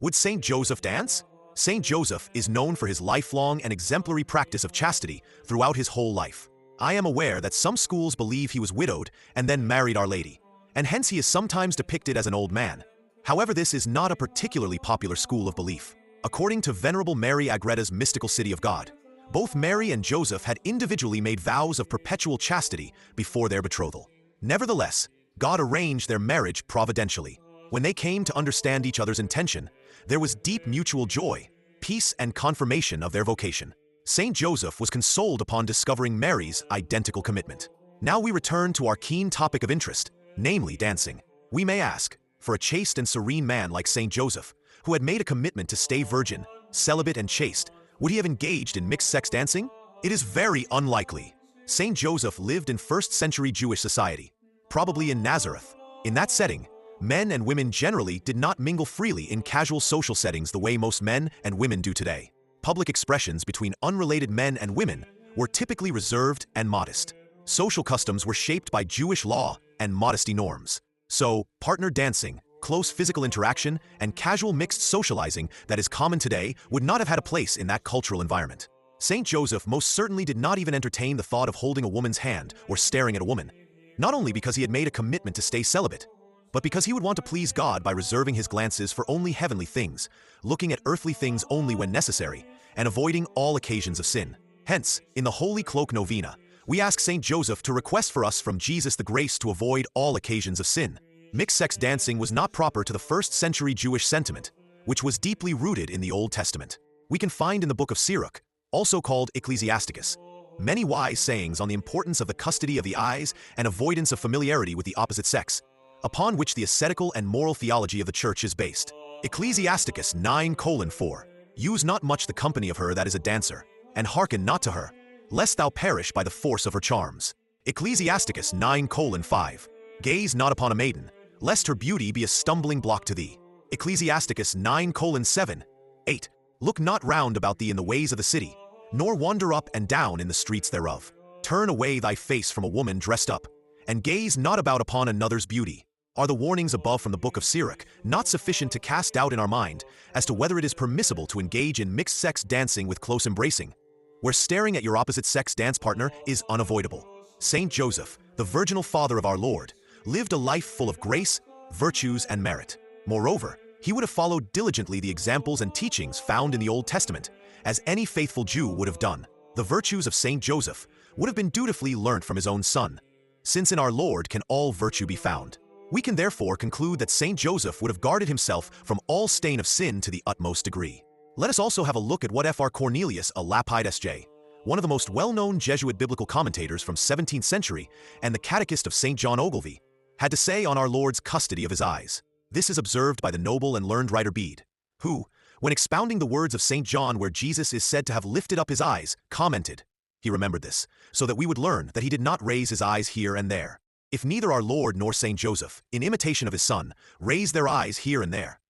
Would Saint Joseph dance? Saint Joseph is known for his lifelong and exemplary practice of chastity throughout his whole life. I am aware that some schools believe he was widowed and then married Our Lady, and hence he is sometimes depicted as an old man. However, this is not a particularly popular school of belief. According to Venerable Mary Agretta's Mystical City of God, both Mary and Joseph had individually made vows of perpetual chastity before their betrothal. Nevertheless, God arranged their marriage providentially. When they came to understand each other's intention, there was deep mutual joy, peace, and confirmation of their vocation. Saint Joseph was consoled upon discovering Mary's identical commitment. Now we return to our keen topic of interest, namely dancing. We may ask, for a chaste and serene man like Saint Joseph, who had made a commitment to stay virgin, celibate, and chaste, would he have engaged in mixed-sex dancing? It is very unlikely. Saint Joseph lived in first-century Jewish society, probably in Nazareth. In that setting, men and women generally did not mingle freely in casual social settings the way most men and women do today. Public expressions between unrelated men and women were typically reserved and modest. Social customs were shaped by Jewish law and modesty norms. So, partner dancing, close physical interaction, and casual mixed socializing that is common today would not have had a place in that cultural environment. Saint Joseph most certainly did not even entertain the thought of holding a woman's hand or staring at a woman, not only because he had made a commitment to stay celibate, but because he would want to please God by reserving his glances for only heavenly things, looking at earthly things only when necessary, and avoiding all occasions of sin. Hence, in the Holy Cloak Novena, we ask Saint Joseph to request for us from Jesus the grace to avoid all occasions of sin. Mixed-sex dancing was not proper to the first-century Jewish sentiment, which was deeply rooted in the Old Testament. We can find in the book of Sirach, also called Ecclesiasticus, many wise sayings on the importance of the custody of the eyes and avoidance of familiarity with the opposite sex, upon which the ascetical and moral theology of the Church is based. Ecclesiasticus 9:4. Use not much the company of her that is a dancer, and hearken not to her, lest thou perish by the force of her charms. Ecclesiasticus 9:5. Gaze not upon a maiden, lest her beauty be a stumbling block to thee. Ecclesiasticus 9:7. 8. Look not round about thee in the ways of the city, nor wander up and down in the streets thereof. Turn away thy face from a woman dressed up, and gaze not about upon another's beauty. Are the warnings above from the book of Sirach not sufficient to cast doubt in our mind as to whether it is permissible to engage in mixed-sex dancing with close embracing, where staring at your opposite-sex dance partner is unavoidable? Saint Joseph, the virginal father of our Lord, lived a life full of grace, virtues, and merit. Moreover, he would have followed diligently the examples and teachings found in the Old Testament, as any faithful Jew would have done. The virtues of Saint Joseph would have been dutifully learnt from his own son, since in our Lord can all virtue be found. We can therefore conclude that Saint Joseph would have guarded himself from all stain of sin to the utmost degree. Let us also have a look at what Fr. Cornelius a Lapide S.J., one of the most well-known Jesuit biblical commentators from 17th century and the catechist of St. John Ogilvie, had to say on our Lord's custody of his eyes. This is observed by the noble and learned writer Bede, who, when expounding the words of St. John where Jesus is said to have lifted up his eyes, commented, he remembered this, so that we would learn that he did not raise his eyes here and there. If neither our Lord nor Saint Joseph, in imitation of his son, raised their eyes here and there,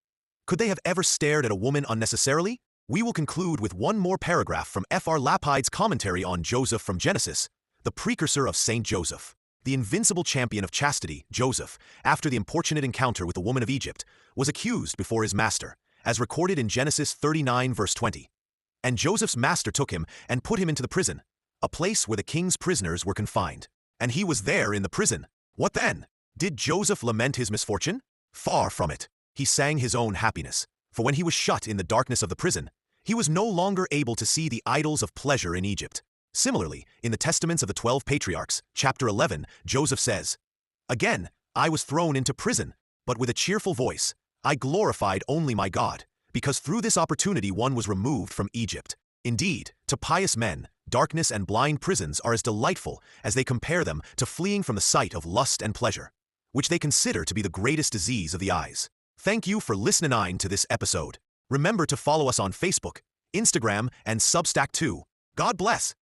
could they have ever stared at a woman unnecessarily? We will conclude with one more paragraph from Fr. Lapide's commentary on Joseph from Genesis, the precursor of Saint Joseph. The invincible champion of chastity, Joseph, after the importunate encounter with the woman of Egypt, was accused before his master, as recorded in Genesis 39 verse 20. And Joseph's master took him and put him into the prison, a place where the king's prisoners were confined. And he was there in the prison. What then? Did Joseph lament his misfortune? Far from it. He sang his own happiness. For when he was shut in the darkness of the prison, he was no longer able to see the idols of pleasure in Egypt. Similarly, in the Testaments of the 12 Patriarchs, chapter 11, Joseph says, Again, I was thrown into prison, but with a cheerful voice, I glorified only my God, because through this opportunity one was removed from Egypt. Indeed, to pious men, darkness and blind prisons are as delightful as they compare them to fleeing from the sight of lust and pleasure, which they consider to be the greatest disease of the eyes. Thank you for listening to this episode. Remember to follow us on Facebook, Instagram, and Substack too. God bless.